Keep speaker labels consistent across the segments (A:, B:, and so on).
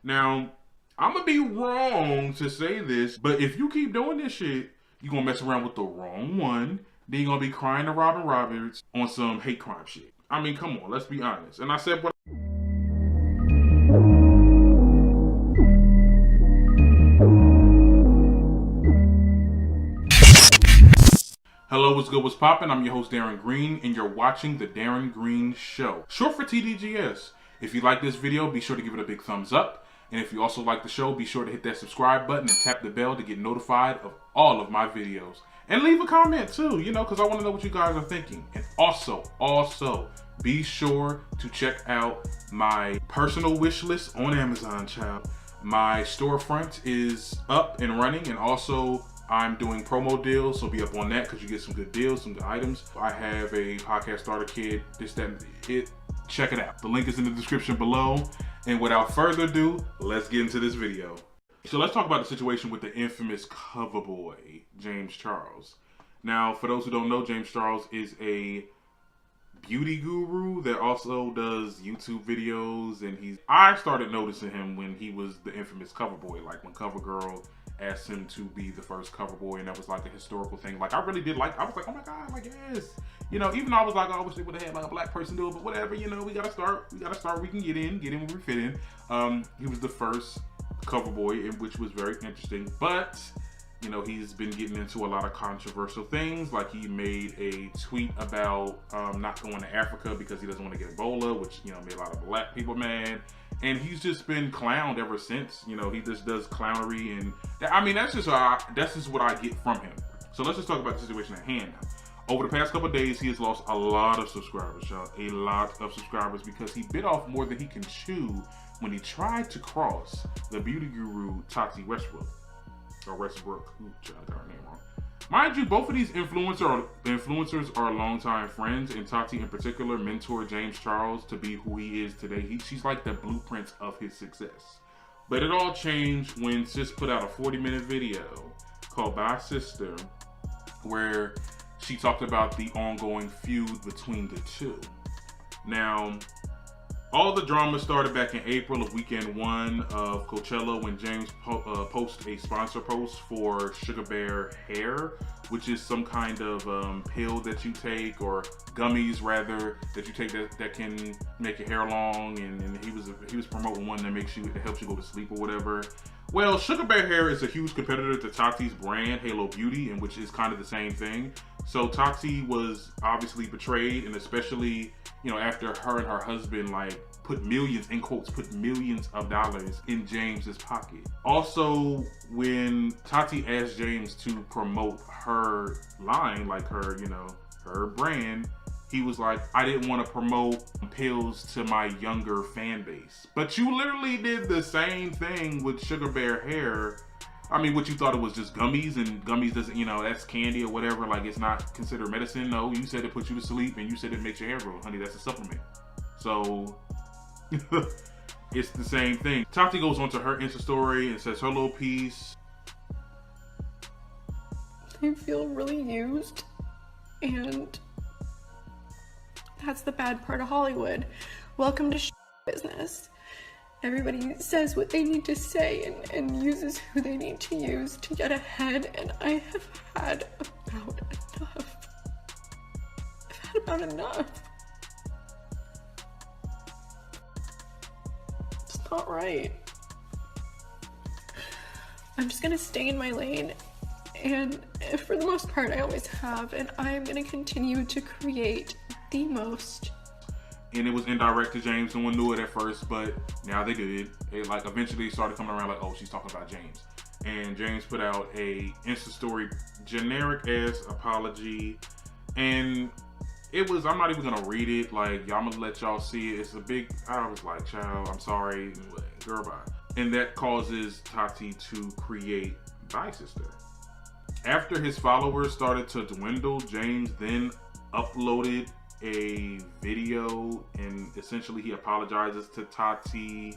A: Now, I'm gonna be wrong to say this, but if you keep doing this shit, you're gonna mess around with the wrong one. Then you're gonna be crying to Robin Roberts on some hate crime shit. I mean, come on, let's be honest. And I said what. Hello, what's good, what's poppin'? I'm your host, Darren Green, and you're watching The Darren Green Show, short for TDGS. If you like this video, be sure to give it a big thumbs up. And if you also like the show, be sure to hit that subscribe button and tap the bell to get notified of all of my videos. And leave a comment too, because I want to know what you guys are thinking. And also, be sure to check out my personal wish list on Amazon, child. My storefront is up and running, and also I'm doing promo deals, so be up on that because you get some good deals, some good items. I have a podcast starter kit, this, that, and it. Check it out. The link is in the description below. And without further ado, let's get into this video. So let's talk about the situation with the infamous cover boy, James Charles. Now, for those who don't know, James Charles is a beauty guru that also does YouTube videos, and I started noticing him when he was the infamous cover boy, like when CoverGirl asked him to be the first cover boy, and that was like a historical thing. Like I really did I was like, oh my god, like yes. Even though I was like, oh, I wish they would have had like a black person do it, but whatever, we gotta start, we can get in where we fit in. He was the first cover boy, which was very interesting, but he's been getting into a lot of controversial things. Like he made a tweet about not going to Africa because he doesn't want to get Ebola, which made a lot of black people mad. And he's just been clowned ever since. He just does clownery, and that's just what I get from him. So let's just talk about the situation at hand now. Over the past couple of days, he has lost a lot of subscribers, y'all. A lot of subscribers, because he bit off more than he can chew when he tried to cross the beauty guru Tati Westbrook. Or Westbrook. Ooh, I got her name wrong. Mind you, both of these influencers are longtime friends, and Tati in particular mentored James Charles to be who he is today. She's like the blueprint of his success. But it all changed when Sis put out a 40-minute video called Bye Sister, where she talked about the ongoing feud between the two. Now, all the drama started back in April of weekend one of Coachella when James posted a sponsor post for Sugar Bear Hair, which is some kind of pill that you take, or gummies rather, that you take that can make your hair long. And he was promoting one that helps you go to sleep or whatever. Well, Sugar Bear Hair is a huge competitor to Tati's brand, Halo Beauty, and which is kind of the same thing. So Tati was obviously betrayed, and especially after her and her husband put millions of dollars in James's pocket. Also, when Tati asked James to promote her line, like her brand, he was like, I didn't want to promote pills to my younger fan base. But you literally did the same thing with Sugar Bear Hair. What you thought it was just gummies, and gummies doesn't, that's candy or whatever, like it's not considered medicine. No, you said it puts you to sleep, and you said it makes your hair grow. Honey, that's a supplement. So, it's the same thing. Tati goes onto her Insta story and says her little piece.
B: I feel really used, and that's the bad part of Hollywood. Welcome to business. Everybody says what they need to say and uses who they need to use to get ahead, and I have had about enough. I've had about enough. It's not right. I'm just gonna stay in my lane, and for the most part I always have, and I'm gonna continue to create the most.
A: And it was indirect to James. No one knew it at first, but now they did. It eventually started coming around like, oh, she's talking about James. And James put out a Insta story, generic ass apology. And it was, I'm not even gonna read it. I'm gonna let y'all see it. It's a big, I was like, child, I'm sorry. Girl, bye. And that causes Tati to create Bye Sister. After his followers started to dwindle, James then uploaded a video, and essentially he apologizes to Tati.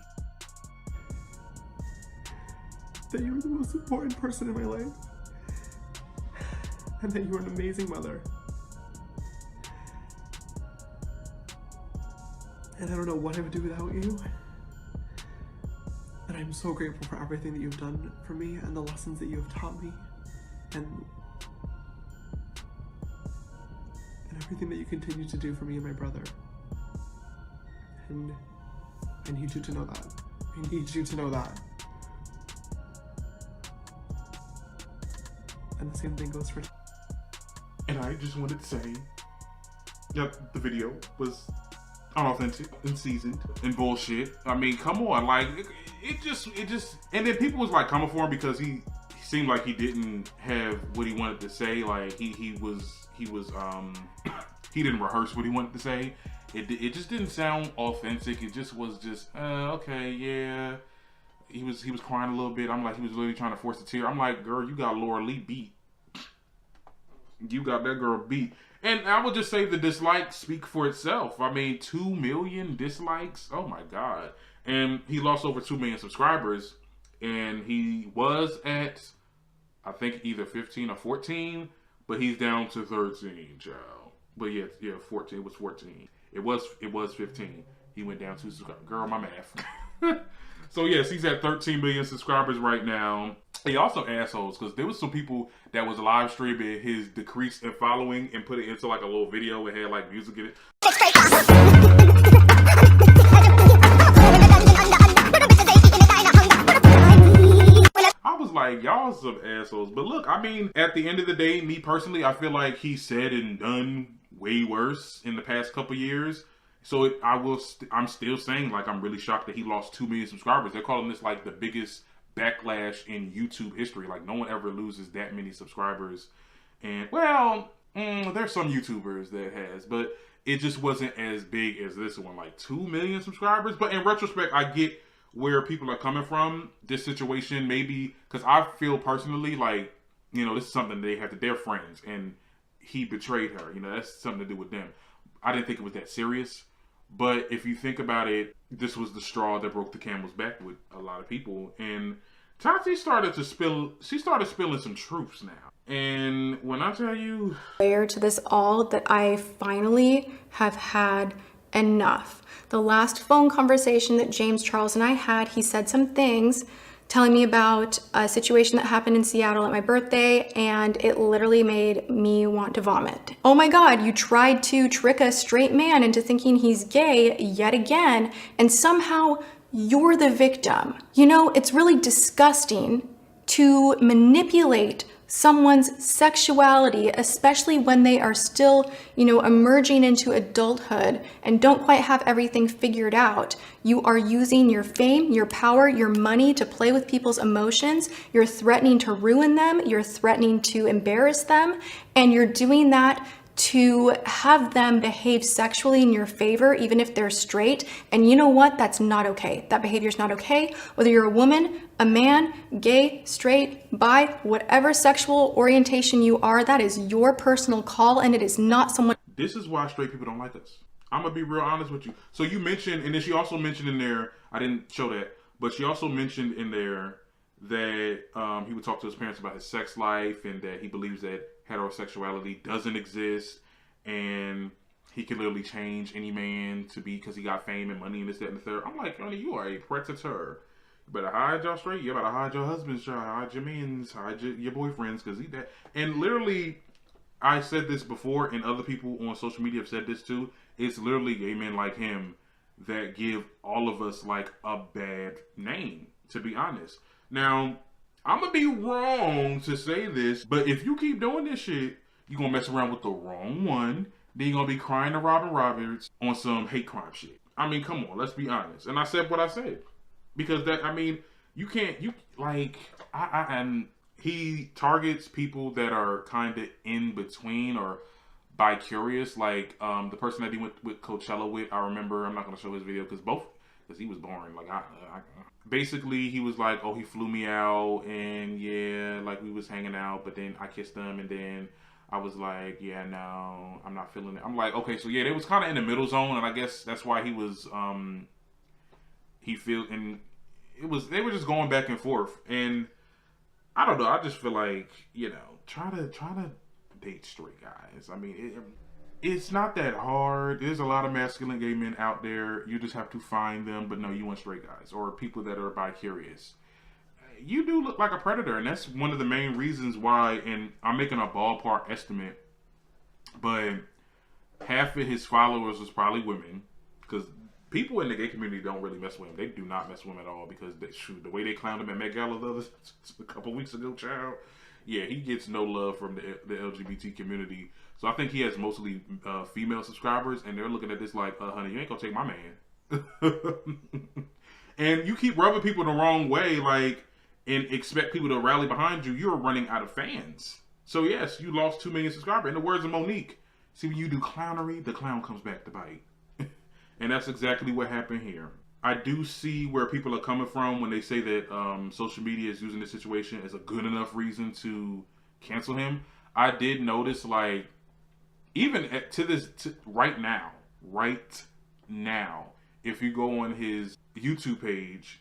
C: That you were the most important person in my life, and that you were an amazing mother. And I don't know what I would do without you. And I'm so grateful for everything that you've done for me and the lessons that you have taught me and everything that you continue to do for me and my brother. And I need you to know that. I need you to know that. And the same thing goes for...
A: And I just wanted to say, yep, the video was unauthentic, unseasoned, and bullshit. I mean, come on, like, it just, and then people was like coming for him because he seemed like he didn't have what he wanted to say. Like, he didn't rehearse what he wanted to say. It just didn't sound authentic. It just was just, okay, yeah. He was crying a little bit. I'm like, he was literally trying to force a tear. I'm like, girl, you got Laura Lee beat. You got that girl beat. And I would just say the dislikes speak for itself. I mean, 2 million dislikes. Oh my God. And he lost over 2 million subscribers. And he was at, I think, either 15 or 14. But he's down to 13, child. But yeah, 14. It was 14. It was 15. He went down to, girl, my math. So yes, he's at 13 million subscribers right now. He also assholes because there was some people that was live streaming his decrease in following and put it into like a little video. It had like music in it. I was like, y'all some assholes. But look, I mean, at the end of the day, me personally, I feel like he said and done way worse in the past couple years. So I'm still saying, like, I'm really shocked that he lost 2 million subscribers. They're calling this like the biggest backlash in YouTube history. Like, no one ever loses that many subscribers. And well, there's some YouTubers that has, but it just wasn't as big as this one, like 2 million subscribers. But in retrospect, I get where people are coming from. This situation, maybe, because I feel personally like, you know, this is something they have to, they're friends, and he betrayed her. You know, that's something to do with them. I didn't think it was that serious. But if you think about it, this was the straw that broke the camel's back with a lot of people. And Tati started spilling some truths now. And when I tell you...
B: To this all, that I finally have had enough. The last phone conversation that James Charles and I had, he said some things telling me about a situation that happened in Seattle at my birthday, and it literally made me want to vomit. Oh my God, you tried to trick a straight man into thinking he's gay yet again, and somehow you're the victim. You know, it's really disgusting to manipulate someone's sexuality, especially when they are still, you know, emerging into adulthood and don't quite have everything figured out. You are using your fame, your power, your money to play with people's emotions. You're threatening to ruin them. You're threatening to embarrass them. And you're doing that to have them behave sexually in your favor, even if they're straight. And you know what? That's not okay. That behavior is not okay. Whether you're a woman, a man, gay, straight, bi, whatever sexual orientation you are, that is your personal call, and it is not someone.
A: This is why straight people don't like us. I'm gonna be real honest with you. So you mentioned, and then she also mentioned in there, I didn't show that, but she also mentioned in there that he would talk to his parents about his sex life and that he believes that heterosexuality doesn't exist and he can literally change any man to be, because he got fame and money and this, that, and the third. I'm like, honey, you are a predator. You better hide y'all straight. You better hide your husbands, hide your men's, hide your boyfriends, because he that. And literally, I said this before, and other people on social media have said this too. It's literally gay men like him that give all of us like a bad name, to be honest. Now, I'm going to be wrong to say this, but if you keep doing this shit, you're going to mess around with the wrong one. Then you're going to be crying to Robin Roberts on some hate crime shit. I mean, come on, let's be honest. And I said what I said. Because that, I mean, you can't, you, like, and he targets people that are kind of in between or bi-curious. Like, the person that he went with Coachella with, I remember, I'm not going to show his video because he was boring. Like, basically, he was like, oh, he flew me out, and yeah, like, we was hanging out, but then I kissed him, and then I was like, yeah, no, I'm not feeling it. I'm like, okay, so yeah, they was kind of in the middle zone, and I guess that's why he was, and they were just going back and forth, and I don't know, I just feel like, you know, try to date straight guys. I mean, It's not that hard. There's a lot of masculine gay men out there. You just have to find them. But no, you want straight guys or people that are bi-curious. You do look like a predator, and that's one of the main reasons why. And I'm making a ballpark estimate, but half of his followers was probably women, because people in the gay community don't really mess with him. They do not mess with him at all, because the way they clowned him at Met Gala a couple weeks ago, child. Yeah, he gets no love from the LGBT community. So I think he has mostly female subscribers, and they're looking at this like, honey, you ain't gonna take my man. And you keep rubbing people the wrong way, like, and expect people to rally behind you. You're running out of fans. So yes, you lost 2 million subscribers. In the words of Monique, see, when you do clownery, the clown comes back to bite. And that's exactly what happened here. I do see where people are coming from when they say that social media is using this situation as a good enough reason to cancel him. I did notice, like, even right now, if you go on his YouTube page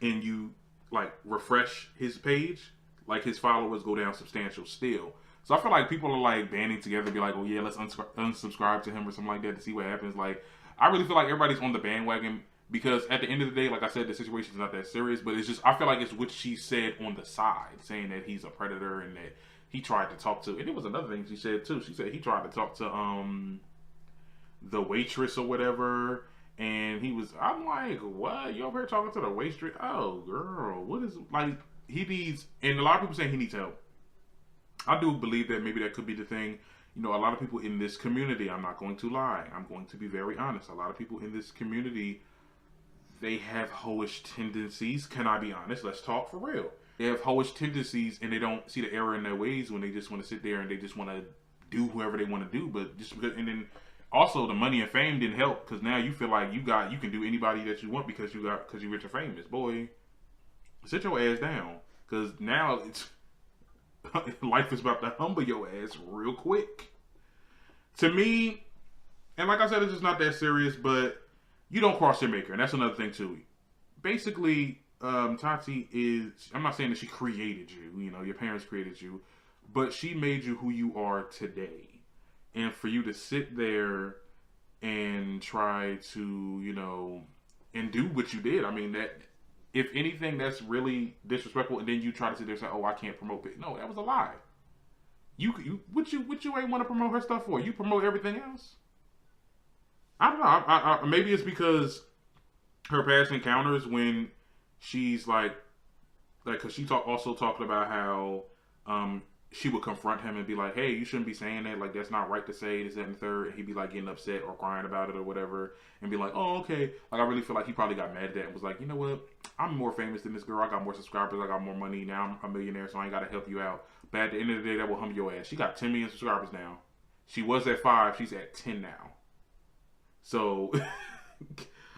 A: and you like refresh his page, like his followers go down substantial still. So I feel like people are like banding together to be like, oh yeah, let's unsubscribe to him or something like that to see what happens. Like, I really feel like everybody's on the bandwagon, because at the end of the day, like I said, the situation is not that serious, but it's just, I feel like it's what she said on the side, saying that he's a predator and that he tried to talk to, and it was another thing she said too. She said he tried to talk to the waitress or whatever, and I'm like, what? You over here talking to the waitress? Oh girl, what is, like, he needs, and a lot of people saying he needs help. I do believe that maybe that could be the thing. You know, a lot of people in this community, I'm not going to lie, I'm going to be very honest. A lot of people in this community, they have hoish tendencies. Can I be honest? Let's talk for real. They have hoish tendencies, and they don't see the error in their ways when they just want to sit there and they just want to do whoever they want to do. But just because, and then also the money and fame didn't help, because now you feel like you can do anybody that you want because you're rich and famous. Boy, sit your ass down, because now it's life is about to humble your ass real quick. To me, and like I said, it's just not that serious, but you don't cross your maker, and that's another thing too. Basically, Tati is, I'm not saying that she created you, you know, your parents created you, but she made you who you are today. And for you to sit there and try to, you know, and do what you did, I mean, that, if anything, that's really disrespectful. And then you try to sit there and say, oh, I can't promote it. No, that was a lie. What you ain't want to promote her stuff for? You promote everything else. I don't know. I maybe it's because her past encounters when she's like, because she also talked about how she would confront him and be like, hey, you shouldn't be saying that. Like, that's not right to say this, that, and the third. And he'd be like getting upset or crying about it or whatever, and be like, oh, okay. Like, I really feel like he probably got mad at that and was like, you know what? I'm more famous than this girl. I got more subscribers. I got more money. Now I'm a millionaire, so I ain't got to help you out. But at the end of the day, that will humble your ass. She got 10 million subscribers now. She was at 5. She's at 10 now. So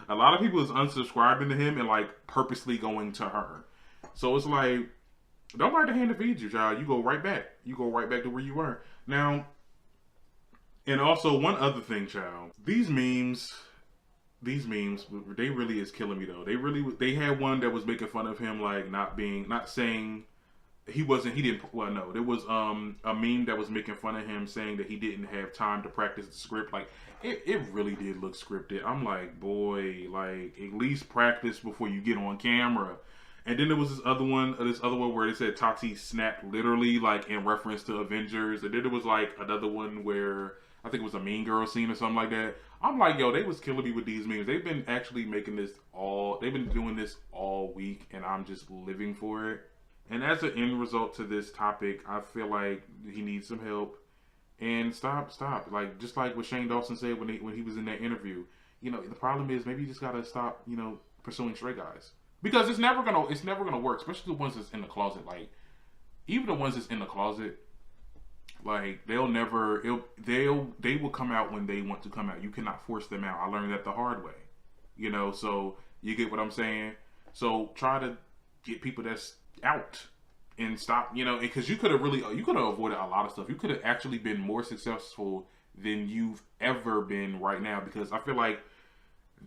A: a lot of people is unsubscribing to him and like purposely going to her. So it's like, don't bite the hand that feeds you, child. You go right back. You go right back to where you were. Now, and also one other thing, child. These memes, they really is killing me though. They had one that was making fun of him, like not saying there was a meme that was making fun of him, saying that he didn't have time to practice the script. Like, it really did look scripted. I'm like, boy, like, at least practice before you get on camera. And then there was this other one where they said Tati snapped literally, like, in reference to Avengers. And then there was like another one where I think it was a Mean Girl scene or something like that. I'm like, yo, they was killing me with these memes. They've been actually they've been doing this all week, and I'm just living for it. And as an end result to this topic, I feel like he needs some help. And stop. Like, just like what Shane Dawson said when he was in that interview. You know, the problem is maybe you just gotta stop, you know, pursuing straight guys. Because it's never gonna work, especially the ones that's in the closet. Like, even the ones that's in the closet, like, they will come out when they want to come out. You cannot force them out. I learned that the hard way. You know, so you get what I'm saying? So try to get people that's out and stop, you know, because you could have avoided a lot of stuff. You could have actually been more successful than you've ever been right now, because I feel like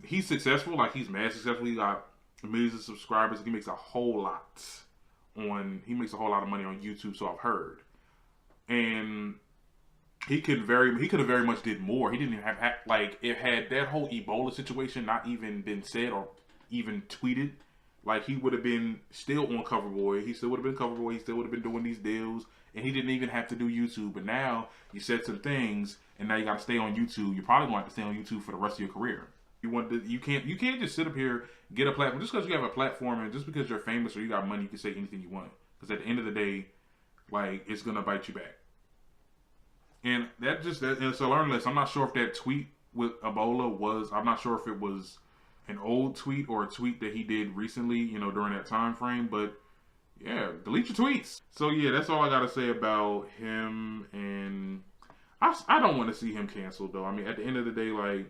A: he's successful, like he's mad successful. He got millions of subscribers. He makes a whole lot of money on YouTube, so I've heard. And he could have very much did more. He didn't even have like it had that whole Ebola situation not even been said or even tweeted. Like he would have been still on Coverboy. He still would have been Coverboy. He still would have been doing these deals, and he didn't even have to do YouTube. But now you said some things, and now you got to stay on YouTube. You probably want to stay on YouTube for the rest of your career. You can't just sit up here, get a platform just because you have a platform and just because you're famous or you got money, you can say anything you want. Because at the end of the day, like it's gonna bite you back. And it's a learning lesson. I'm not sure if that tweet with Ebola was. I'm not sure if it was an old tweet or a tweet that he did recently, you know, during that time frame. But yeah, delete your tweets. So yeah, that's all I gotta say about him. And I don't want to see him canceled though. I mean, at the end of the day, like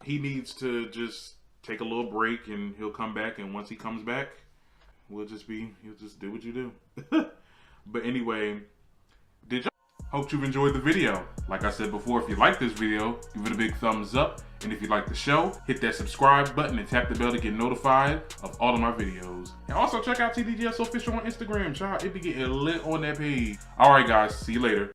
A: he needs to just take a little break and he'll come back. And once he comes back, he'll just do what you do. But anyway, hope you've enjoyed the video. Like I said before, if you like this video, give it a big thumbs up. And if you like the show, hit that subscribe button and tap the bell to get notified of all of my videos. And also check out TDGS Official on Instagram. Child, it be getting lit on that page. All right, guys. See you later.